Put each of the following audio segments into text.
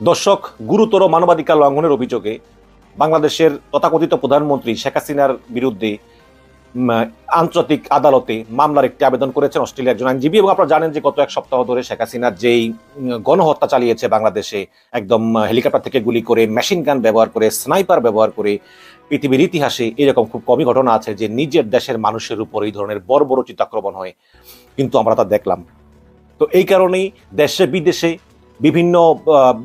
দর্শক, গুরুতর মানবাধিকার লঙ্ঘনের অভিযোগে বাংলাদেশের তথাকথিত প্রধানমন্ত্রী শেখ হাসিনার বিরুদ্ধে আন্তর্জাতিক আদালতে মামলার একটি আবেদন করেছেন অস্ট্রেলিয়ার একজন আইনজীবী। এবং আপনারা জানেন যে গত এক সপ্তাহ ধরে শেখ হাসিনার যেই গণহত্যা চালিয়েছে বাংলাদেশে, একদম হেলিকপ্টার থেকে গুলি করে, মেশিন গান ব্যবহার করে, স্নাইপার ব্যবহার করে, পৃথিবীর ইতিহাসে এরকম খুব কমই ঘটনা আছে যে নিজের দেশের মানুষের উপর এই ধরনের বড় বড় চিত্তাক্রমণ হয়, কিন্তু আমরা তা দেখলাম। তো এই কারণেই দেশে বিদেশে বিভিন্ন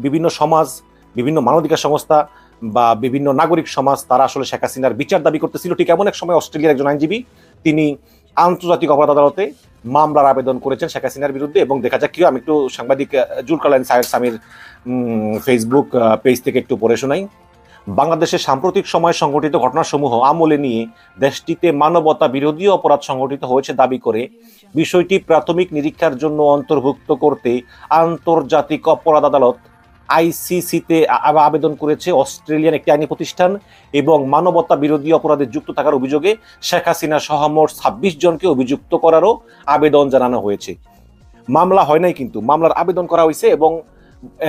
বিভিন্ন সমাজ, বিভিন্ন মানবাধিকার সংস্থা বা বিভিন্ন নাগরিক সমাজ তারা আসলে শেখ হাসিনার বিচার দাবি করতেছিল। ঠিক এমন এক সময় অস্ট্রেলিয়ার একজন আইনজীবী তিনি আন্তর্জাতিক অপরাধ আদালতে মামলার আবেদন করেছেন শেখ হাসিনার বিরুদ্ধে। এবং দেখা যাক কি, আমি একটু সাংবাদিক জুলকারনাইন সায়েদ সামির ফেসবুক পেজ থেকে একটু পড়ে শোনাই। বাংলাদেশের সাম্প্রতিক সময়ে সংঘটিত ঘটনাসমূহ আমলে নিয়ে দেশটিতে মানবতা বিরোধী অপরাধ সংঘটিত হয়েছে দাবি করে বিষয়টি প্রাথমিক নিরীক্ষার জন্য অন্তর্ভুক্ত করতে আন্তর্জাতিক অপরাধ আদালত আইসিসিতে আবেদন করেছে অস্ট্রেলিয়ান একটি আইনি প্রতিষ্ঠান। এবং মানবতা বিরোধী অপরাধে যুক্ত থাকার অভিযোগে শেখ হাসিনা সহ মোট 26 জনকে অভিযুক্ত করারও আবেদন জানানো হয়েছে। মামলা হয় নাই, কিন্তু মামলার আবেদন করা হয়েছে।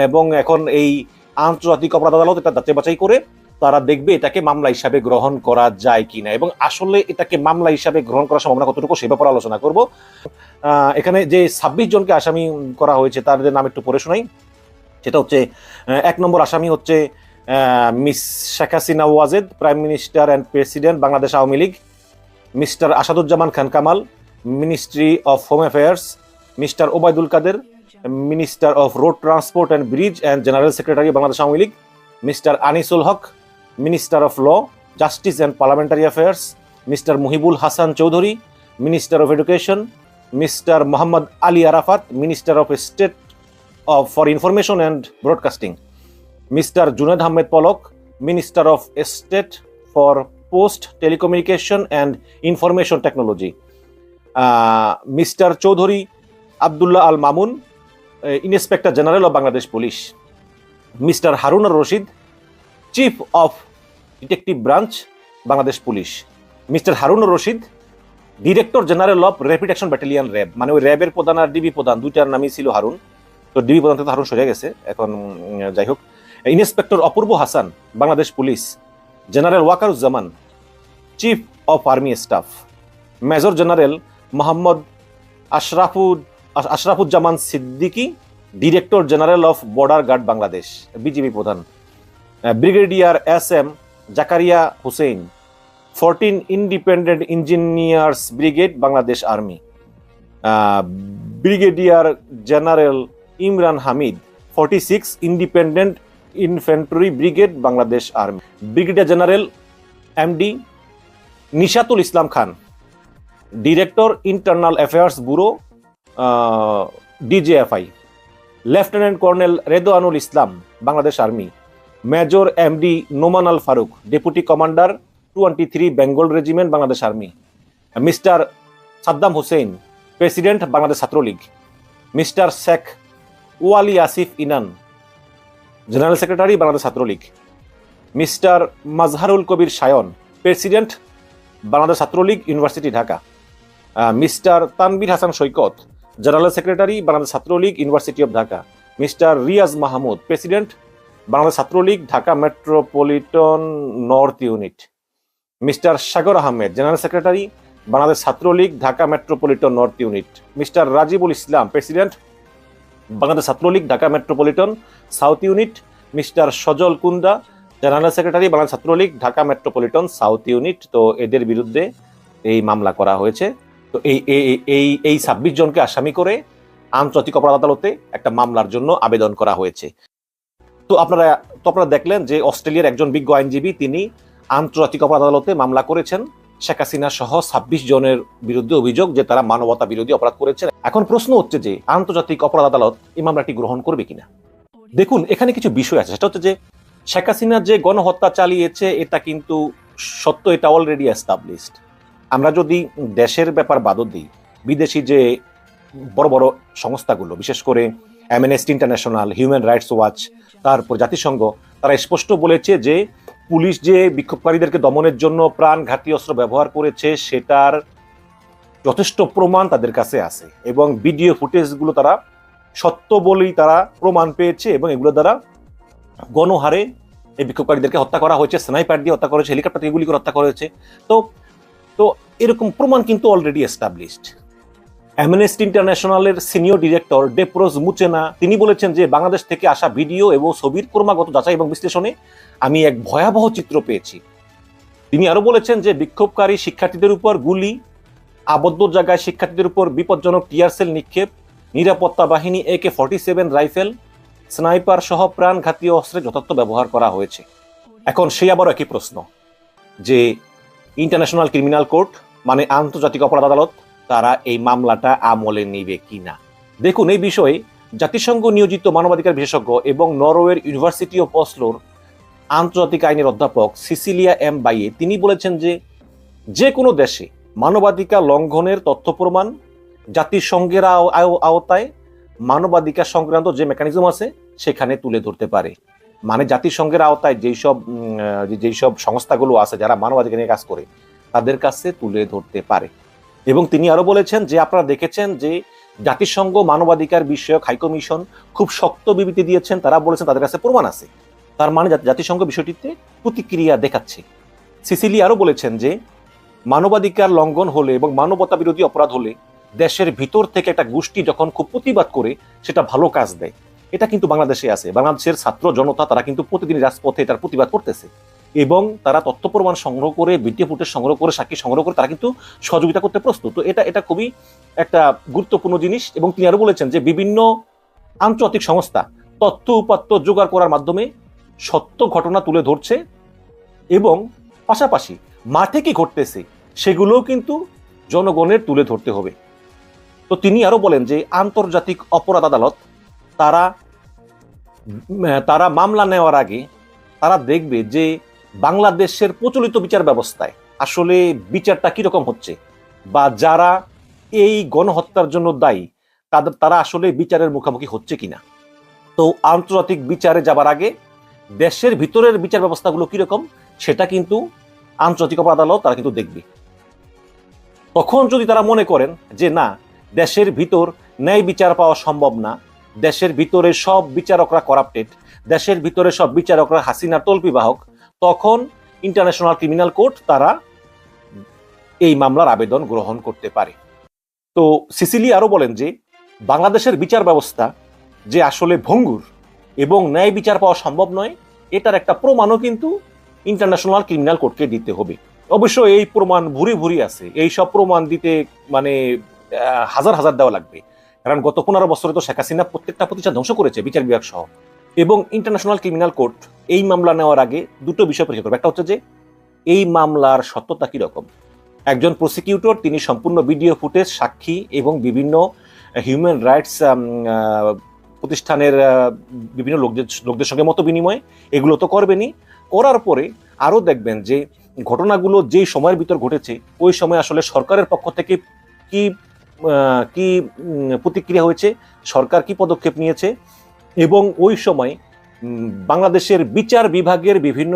এবং এখন এই আন্তর্জাতিক অপরাধ আদালত এটা যাচাই বাছাই করে তারা দেখবে এটাকে মামলা হিসাবে গ্রহণ করা যায় কিনা, এবং আসলে এটাকে মামলা হিসাবে গ্রহণ করার সম্ভাবনা কতটুকু সে ব্যাপারে আলোচনা করব। এখানে যে 26 জনকে আসামি করা হয়েছে তাদের নাম একটু পড়ে শোনাই। সেটা হচ্ছে, 1 নম্বর আসামি হচ্ছে miss Sheikh Hasina Wazed, prime minister and president Bangladesh Awami League. Mister Asaduzzaman Khan Kamal, ministry of home affairs. Mister Obaidul Quader, minister of road transport and bridge and general secretary Bangladesh Awami League. Mister Anisul Huq, minister of law, justice and parliamentary affairs. Mister Mohibul Hasan Chowdhury, minister of education. Mister Mohammad Ali Arafat, minister of state for information and broadcasting. Mister Zunaid Ahmed Palak, minister of state for post telecommunication and information technology. Mister Chowdhury Abdullah Al Mamun, inspector general of Bangladesh police. Mister Harun Rashid, chief of detective branch Bangladesh police. Mister Harun Rashid, director general of rapid action battalion RAB. মানে ওই র্যাবের প্রধান আর DB প্রধান দুইটার নামই ছিল হারুন, তো DB প্রধান থেকে হারুন সরে গেছে এখন, যাই হোক। Inspector Apurba Hasan, Bangladesh police. General Wakeruzzaman, chief of army staff. Major general Mohammad Ashrafuzzaman Siddiqui, director general of border guard Bangladesh, BGB প্রধান। Brigadier S M Zakaria Hussain, 14 independent engineers brigade Bangladesh army. Brigadier general Imran Hamid, 46 independent infantry brigade Bangladesh army. Brigadier general MD Nishatul Islam Khan, director internal affairs bureau, DGFI. Lieutenant colonel Redwanul Islam, Bangladesh army. Major MD Noman Al Faruk, deputy commander 23 Bengal regiment Bangladesh army. Mister Saddam Hossain, president Bangladesh Chhatra League. Mister Sheikh Wali Asif Inan, general secretary Bangladesh Chhatra League. Mister Mazharul Kabir Shayon, president Bangladesh Chhatra League university Dhaka. Mister Tanvir Hasan Saikat, general secretary Bangladesh Chhatra League university of Dhaka. Mister Riaz Mahmud, president Bangladesh Chhatra League Dhaka metropolitan north unit. Mister Sagor Ahmed, general secretary Bangladesh Chhatra League Dhaka metropolitan north unit. Mister Rajibul Islam, president Bangladesh Chhatra League Dhaka metropolitan south unit. Mister Sajal Kunda, general secretary Bangladesh Chhatra League Dhaka metropolitan south unit. তো এদের বিরুদ্ধে এই মামলা করা হয়েছে। তো এই 26 জনকে আসামি করে আন্তর্জাতিক অপরাধ আদালতে একটা মামলার জন্য আবেদন করা হয়েছে। তো আপনারা দেখলেন যে অস্ট্রেলিয়ার একজন বিজ্ঞ আইনজীবী তিনি আন্তর্জাতিক অপরাধ আদালতে মামলা করেছেন শেখ হাসিনা সহ 26 জনের বিরুদ্ধে অভিযোগ যে তারা মানবতা বিরোধী অপরাধ করেছেন। এখন প্রশ্ন হচ্ছে যে আন্তর্জাতিক অপরাধ আদালত এই মামলাটি গ্রহণ করবে কিনা। দেখুন, এখানে কিছু বিষয় আছে। সেটা হচ্ছে যে শেখ হাসিনা যে গণহত্যা চালিয়েছে এটা কিন্তু সত্য, এটা অলরেডি এস্টাবলিশড। আমরা যদি দেশের ব্যাপার বাদও দিই, বিদেশি যে বড় বড় সংস্থাগুলো, বিশেষ করে amnesty international, human rights watch, তারপর জাতিসংঘ, তারা স্পষ্ট বলেছে যে পুলিশ যে বিক্ষোভকারীদেরকে দমনের জন্য প্রাণঘাতী অস্ত্র ব্যবহার করেছে সেটার যথেষ্ট প্রমাণ তাদের কাছে আছে, এবং ভিডিও ফুটেজগুলো তারা সত্য বলেই তারা প্রমাণ পেয়েছে, এবং এগুলো দ্বারা গণহারে এই বিক্ষোভকারীদেরকে হত্যা করা হয়েছে, স্নাইপার দিয়ে হত্যা করা হয়েছে, হেলিকপ্টার থেকে গুলি করে হত্যা করা হয়েছে। তো তো এরকম প্রমাণ কিন্তু অলরেডি এস্টাবলিশড। অ্যামনেস্টি ইন্টারন্যাশনালের সিনিয়র ডিরেক্টর ডেপ্রোজ মুচেনা তিনি বলেছেন যে বাংলাদেশ থেকে আসা ভিডিও এবং ছবির ক্রমাগত যাচাই এবং বিশ্লেষণে আমি এক ভয়াবহ চিত্র পেয়েছি। তিনি আরো বলেছেন যে বিক্ষোভকারী শিক্ষার্থীদের উপর গুলি, আবদ্ধ জায়গায় শিক্ষার্থীদের উপর বিপজ্জনক টিয়ারসেল নিক্ষেপ, নিরাপত্তা বাহিনী AK-47 রাইফেল, স্নাইপার সহ প্রাণঘাতী অস্ত্রের যথার্থ ব্যবহার করা হয়েছে। এখন সেই আবারও একই প্রশ্ন যে ইন্টারন্যাশনাল ক্রিমিনাল কোর্ট মানে আন্তর্জাতিক অপরাধ আদালত তারা এই মামলাটা আমলে নিবে কিনা। দেখুন, এই বিষয়ে জাতিসংঘ নিয়োজিত মানবাধিকার বিশেষজ্ঞ এবং নরওয়ের ইউনিভার্সিটি অফ অসলোর আন্তর্জাতিক আইনের অধ্যাপক সিসিলিয়া এম বাইয়ে তিনি বলেছেন যে যে কোনো দেশে মানবাধিকার লঙ্ঘনের তথ্য প্রমাণ জাতিসংঘের আওতায় মানবাধিকার সংক্রান্ত যে মেকানিজম আছে সেখানে তুলে ধরতে পারে। মানে জাতিসংঘের আওতায় যেসব সংস্থাগুলো আছে যারা মানবাধিকার নিয়ে কাজ করে তাদের কাছে তুলে ধরতে পারে। এবং তিনি আরো বলেছেন যে আপনারা দেখেছেন যে জাতিসংঘ মানবাধিকার বিষয়ক হাইকমিশন খুব শক্ত বিবৃতি দিয়েছেন, তারা বলেছেন তাদের কাছে প্রমাণ আছে। তার মানে জাতিসংঘ বিষয়টিতে প্রতিক্রিয়া দেখাচ্ছে। সিসিলি আরো বলেছেন যে মানবাধিকার লঙ্ঘন হলে এবং মানবতা বিরোধী অপরাধ হলে দেশের ভিতর থেকে একটা গোষ্ঠী যখন খুব প্রতিবাদ করে সেটা ভালো কাজ দেয়। এটা কিন্তু বাংলাদেশে আছে। বাংলাদেশের ছাত্র জনতা তারা কিন্তু প্রতিদিন রাজপথে এটার প্রতিবাদ করতেছে এবং তারা তথ্য প্রমাণ সংগ্রহ করে, ভিডিও ফুটেজ সংগ্রহ করে, সাক্ষী সংগ্রহ করে তারা কিন্তু সহযোগিতা করতে প্রস্তুত। তো এটা খুবই একটা গুরুত্বপূর্ণ জিনিস। এবং তিনি আরো বলেছেন যে বিভিন্ন আন্তর্জাতিক সংস্থা তথ্য উপাত্ত জোগাড় করার মাধ্যমে সত্য ঘটনা তুলে ধরছে এবং পাশাপাশি মাঠে কি ঘটতেছে সেগুলোও কিন্তু জনগণের তুলে ধরতে হবে। তো তিনি আরো বলেন যে আন্তর্জাতিক অপরাধ আদালত তারা মামলা নেওয়ার আগে তারা দেখবে যে বাংলাদেশের প্রচলিত বিচার ব্যবস্থায় আসলে বিচারটা কিরকম হচ্ছে, বা যারা এই গণহত্যার জন্য দায়ী তারা আসলে বিচারের মুখোমুখি হচ্ছে কিনা। তো আন্তর্জাতিক বিচারে যাবার আগে দেশের ভিতরের বিচার ব্যবস্থাগুলো কিরকম সেটা কিন্তু আন্তর্জাতিক অপরাধ আদালত তারা কিন্তু দেখবে। তখন যদি তারা মনে করেন যে না, দেশের ভিতর ন্যায় বিচার পাওয়া সম্ভব না, দেশের ভিতরে সব বিচারকরা করাপ্টেড, দেশের ভিতরে সব বিচারকরা হাসিনার তল্পিবাহক, তখন ইন্টারন্যাশনাল ক্রিমিনাল কোর্ট তারা এই মামলার আবেদন গ্রহণ করতে পারে। তো সিসিলি আরো বলেন যে বাংলাদেশের বিচার ব্যবস্থা যে আসলে ভঙ্গুর এবং ন্যায় বিচার পাওয়া সম্ভব নয়, এটার একটা প্রমাণও কিন্তু ইন্টারন্যাশনাল ক্রিমিনাল কোর্টকে দিতে হবে। অবশ্য এই প্রমাণ ভুরি ভুরি আছে, এই সব প্রমাণ দিতে মানে হাজার হাজার দেওয়া লাগবে। কারণ গত 15 বছরে তো শেখ হাসিনা প্রত্যেকটা প্রতিষ্ঠান ধ্বংস করেছে, বিচার বিভাগ সহ। এবং ইন্টারন্যাশনাল ক্রিমিনাল কোর্ট এই মামলা নেওয়ার আগে দুটো বিষয় পরীক্ষা করবে। একটা হচ্ছে যে এই মামলার সত্যতা কিরকম। একজন প্রসিকিউটর তিনি সম্পূর্ণ ভিডিও ফুটেজ, সাক্ষী এবং বিভিন্ন হিউম্যান রাইটস প্রতিষ্ঠানের বিভিন্ন লোকদের সঙ্গে মত বিনিময় এগুলো তো করবেনই। করার পরে আরও দেখবেন যে ঘটনাগুলো যেই সময়ের ভিতর ঘটেছে ওই সময় আসলে সরকারের পক্ষ থেকে কি কি প্রতিক্রিয়া হয়েছে, সরকার কি পদক্ষেপ নিয়েছে, এবং ওই সময় বাংলাদেশের বিচার বিভাগের বিভিন্ন